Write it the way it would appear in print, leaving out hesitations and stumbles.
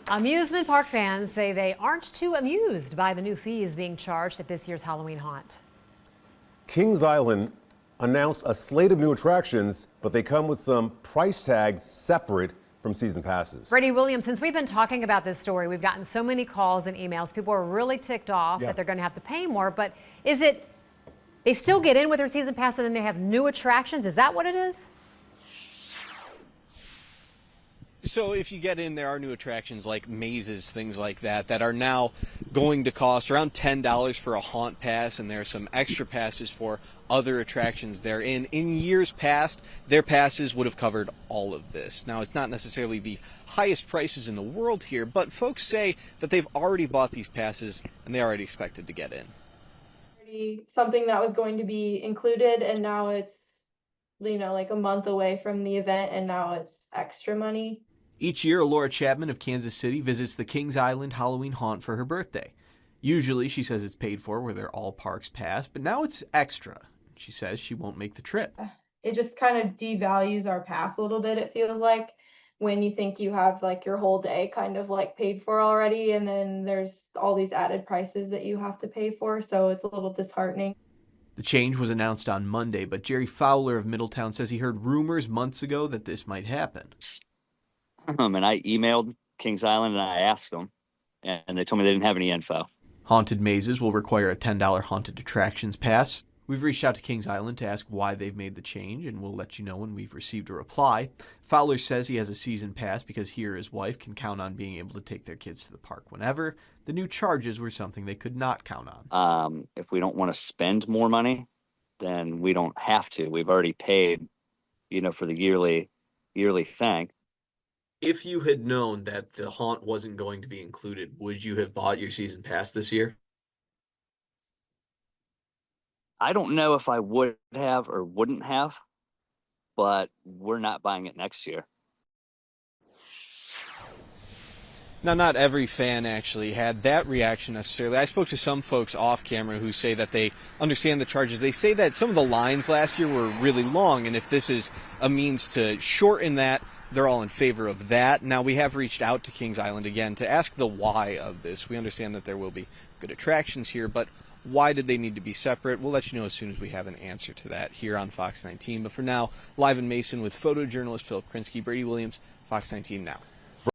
Amusement park fans say they aren't too amused by the new fees being charged at this year's Halloween haunt. Kings Island announced a slate of new attractions, but they come with some price tags separate from season passes. Brady Williams, since we've been talking about this story, we've gotten so many calls and emails. People are really ticked off that they're going to have to pay more. But is it they still get in with their season pass and then they have new attractions? Is that what it is? So if you get in, there are new attractions like mazes, things like that, that are now going to cost around $10 for a haunt pass, and there are some extra passes for other attractions there. In years past, their passes would have covered all of this. Now, it's not necessarily the highest prices in the world here, but folks say that they've already bought these passes and they already expected to get in. Something that was going to be included, and now it's, like a month away from the event, and now it's extra money. Each year, Laura Chapman of Kansas City visits the Kings Island Halloween haunt for her birthday. Usually, she says it's paid for with her all parks pass, but now it's extra. She says she won't make the trip. It just kind of devalues our pass a little bit, it feels like, when you think you have like your whole day kind of like paid for already, and then there's all these added prices that you have to pay for, so it's a little disheartening. The change was announced on Monday, but Jerry Fowler of Middletown says he heard rumors months ago that this might happen. And I emailed Kings Island and I asked them, and they told me they didn't have any info. Haunted mazes will require a $10 haunted attractions pass. We've reached out to Kings Island to ask why they've made the change, and we'll let you know when we've received a reply. Fowler says he has a season pass because he or his wife can count on being able to take their kids to the park whenever. The new charges were something they could not count on. If we don't want to spend more money, then we don't have to. We've already paid, for the yearly thing. If you had known that the haunt wasn't going to be included, would you have bought your season pass this year? I don't know if I would have or wouldn't have, but we're not buying it next year. Now, not every fan actually had that reaction necessarily. I spoke to some folks off camera who say that they understand the charges. They say that some of the lines last year were really long, and if this is a means to shorten that, they're all in favor of that. Now, we have reached out to Kings Island again to ask the why of this. We understand that there will be good attractions here, but why did they need to be separate? We'll let you know as soon as we have an answer to that here on Fox 19. But for now, live in Mason with photojournalist Philip Krinsky, Brady Williams, Fox 19 Now.